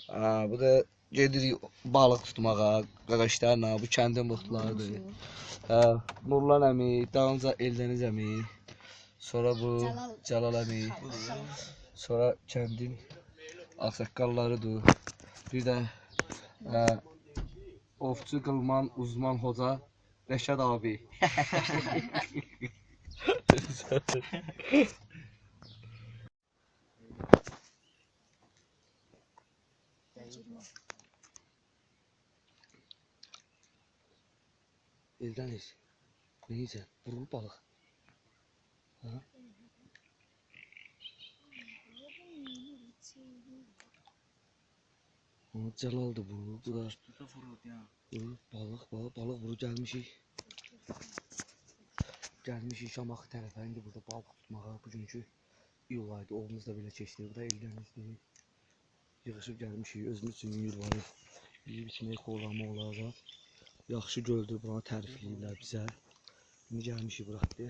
Bu da gedirik balıq tutmağa, qardaşlarla, bu kəndin muxtlarıdır. Nurlan əmi, dalınca Eldəniz əmi, sonra bu Cəlal əmi, sonra kəndin ağsaqqallarıdır. Bir də ovçu qılman uzman hoca Rəşad abi. Eldəniz, neyəcə? Vurul balıq. Cəlaldır bu. Bu da balıq vurur gəlmişik. Gəlmişik Şamaxı tərəfə, indi burada balıq tutmağa. Bugünkü iyul aydı, ovumuz da belə keçdi. Bu da Eldənizdir. Yığışıb gəlmişik, özümüz üçün yürvarıq. Yiyib içmək xorlama olacaq. Yaxşı göldür, buna tərifləyirlər bizə. İndi gəlmişik buraxdı.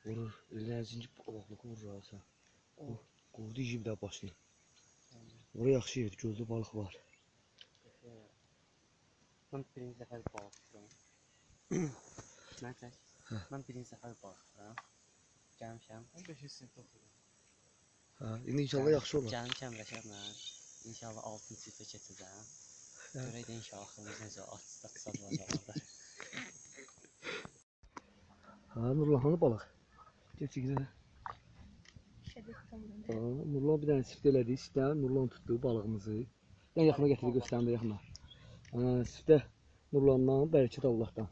Vurur, Eldənizin ki, oğluqu vurur asa. Qurdu yiyib də başını. Oraya yaxşı yer, göldə balıq var. Mən birinci dəfə balıq tuturam. Mən birinci dəfə balıq tuturam. Gəlmişəm. 5-ci sinifdə oxuyuram. İndi inşallah yaxşı olur. Gəlmişəm Rəşadla. İnşallah 6-cı sinifə keçəcəm. Görək də inşallah axırımız necə atsa olacaqlar. Nurlan, hanı balıq? Geç gidə. Nurlan bir dənə sift elədi, siftə Nurlan tutdu balığımızı. Dən yaxına gətirdi, göstərim də yaxına. Siftə Nurlandan, bərəkət Allahdan.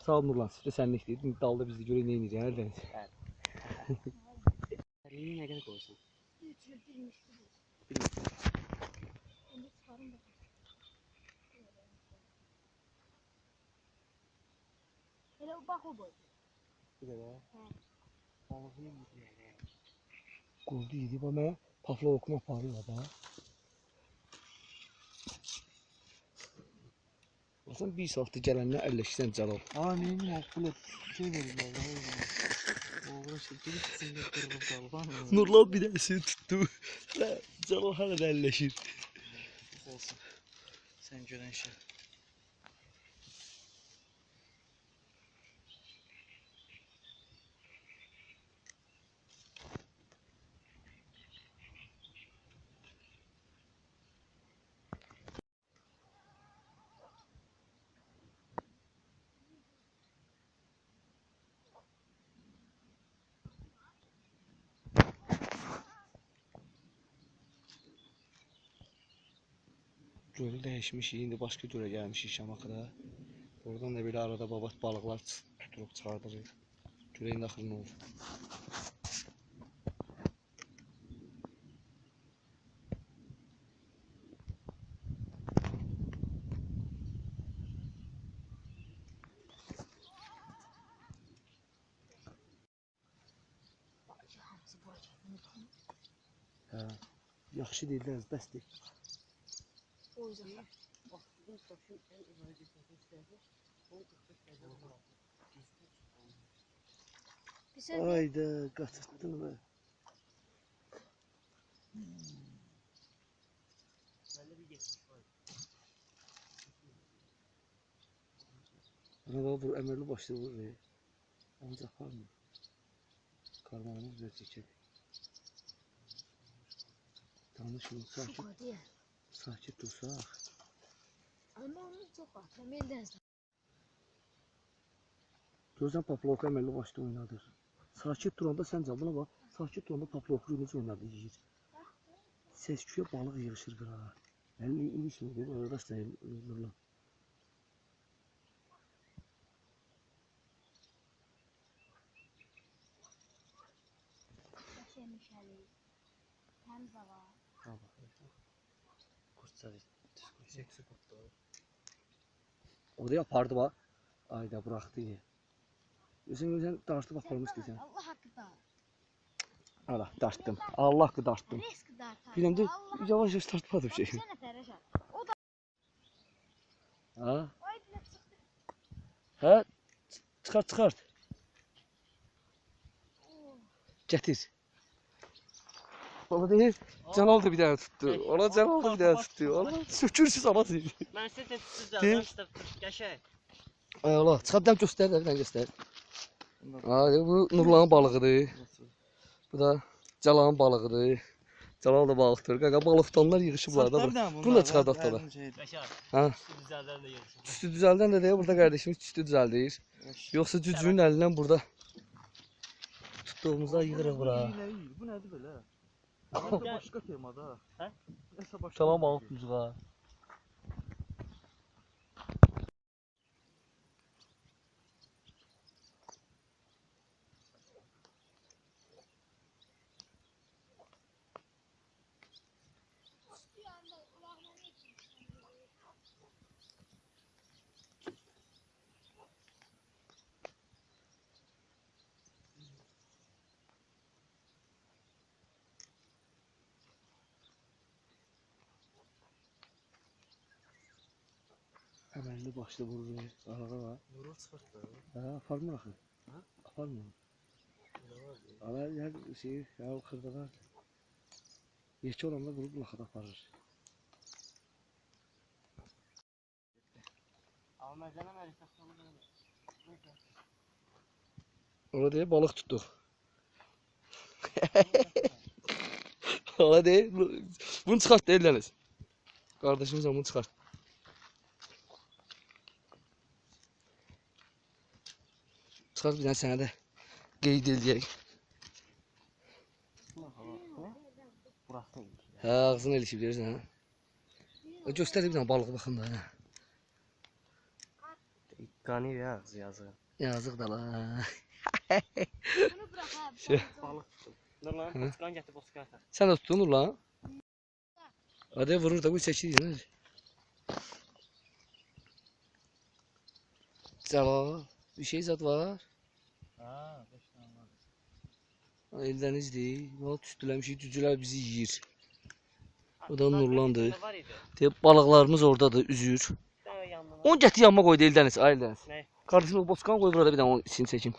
Sağ ol Nurlan, siftə sənlikdir. Dalda bizdə görək nə inəcək, Əldəniz. Əlini nə qədər qoyursan? Elə bax o boy. Bu qədər? Balığı yedi. Qurdu yedi, bax mənə pafla okuma aparırlar, bax. Baxsan, bir saatda gələndən əlləşsən Cəlal. Mənim məqbul şey verirlər. Oğra şəkili içində qırılıb qalban. Nurlan bir dənəsini tutdu. Cəlal hələ də əlləşir. Olsun. Sən görən şey. Gölü dəyişmişik, indi başqa gölə gəlmişik Şamaxıda. Oradan da belə arada babat balıqlar tuturuq, çıxardırıq. Görək indi axırı nə olur. Yaxşı deyirlər, bəsdir. Ayda, qaçırtdın mı? Ana bax, bu əmərli başlı vurur. Ancaq aparmır. Karmanımız böyle çəkir. Danışın, sakit dursaq. Ama onu çok atlam eldən. Görürsən Paplovka əməlli başda oynadır. Sakit duranda sən buna bax. Sakit duranda Paplovka necə oynadı, yiyir. Səs-küyə balıq yığışır qırağa. Əlini ilişmir, oradaş da Nurlan. Yaşamışalı. Təmiz hava. Qurtsadı. Seksi qurtdu. Oraya apardı bax. Ayda bıraxdı ye. Görsən dartıb aparmışdı sən. Allah haqqı da. Ala, dartdım. Allah haqqı dartdım. Risk dartar. Biləmdə yavaş-yavaş dartmadım şey. Sən nətər Rəşad? O da. Ha? Ay dilək çıxdı. Hə? Çıxart. Gətir. Ola deyir. Cəlal da bir dənə tutdu. Ola Cəlal da bir dənə tutdu. Ola sökürsüz anası. Mən sizə tutdum Deyir. zaten, qəşəng. Ay Allah, çıxart dəm göstər də, bir dənə göstər. Ay, bu Nurlanın balığıdır. Bu da Cəlalın balığıdır. Cəlal da balıq tutur. Qaqa balıq tutanlar yığışıblar da. Bunu da çıxart da. Qəşəng. Ha. Düzəldən də yığılsın. Tüstü düzəldən də deyə burada qardaşımız tüstü düzəldir. Yoxsa cücüyün əlindən burada tutduğumuzda yığırıq bura. Bu nədir belə? Nəsə başqa temada. Hə? Nəsə başqa. Salam balıq tutucuğa. Əməlli başlı vurur. Arağa var. Vurur çıxırtdı. Hə, aparmır axı. Hə? Aparmır. Elə var. Ala yer şey, ya xırdalar. Yekə olanda vurub laxada aparır. Amma məzələm əli saxlamı belə. Ola deyə balıq tutduq. Ola deyə bunu çıxart deyirləniz. Qardaşımız bunu çıxart. Çıxart bir dənə sənə də qeyd eləyək. Burası. Hə, ağzını elişib verirsən, hə? Göstər bir dənə balıq baxın da, hə? Qanı ya ağzı yazıq. Yazıq da la. Bunu bırak ha. Şey. Balıq tuttum. Dur lan, boçkan gətir, boçkan atar. Sən də tutdun lan. Hadi vurur da bu çəkir. Cəlal, bir şey zad var. Ha, 5 dənə var. Eldənizdir. Valla tüstüləmişik, cücülər bizi yeyir. O da Zaten Nurlandır. içində var idi. Deyib balıqlarımız oradadır, üzür. Daha yanına. Onu gətir yanıma qoydu Eldəniz, ay Eldəniz. Nə? Kardeşim o boskan qoy burada bir dənə onun içini çəkim.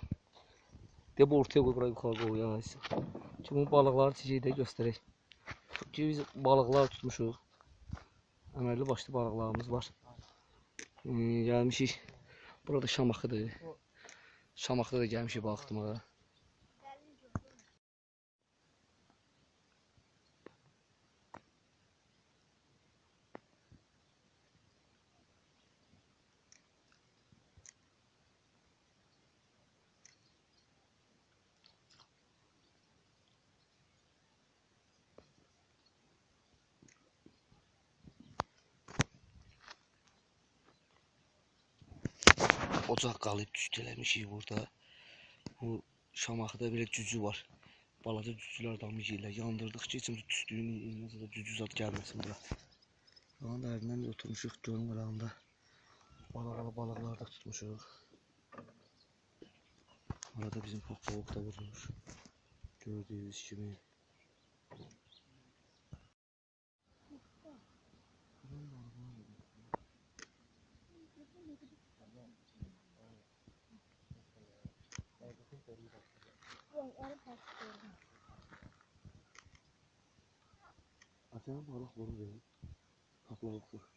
Deyib ortaya qoy, buraya yuxarı qoy ya. Ki bu balıqları çəkək də göstərək. Ki biz balıqlar tutmuşuq. Əməlli başlı balıqlarımız var. Gəlmişik. Burada Şamaxıdır. Şamaxıda da gəlmişik balıq tutmağa. Ocaq qalıb tüstüləmişik burada. Bu Şamaxıda belə cücü var. Balaca cücülər damı yeyirlər. Yandırdıq ki, içimizə tüstüyünü yiyinməsə də cücü zad gəlməsin bura. Şu anda ərindən oturmuşuq gölün qırağında. Balıqlar da tutmuşuq. Arada bizim papalık da vurmuş. Gördüğünüz gibi. Açan balık vurur ya. Papalık vurur.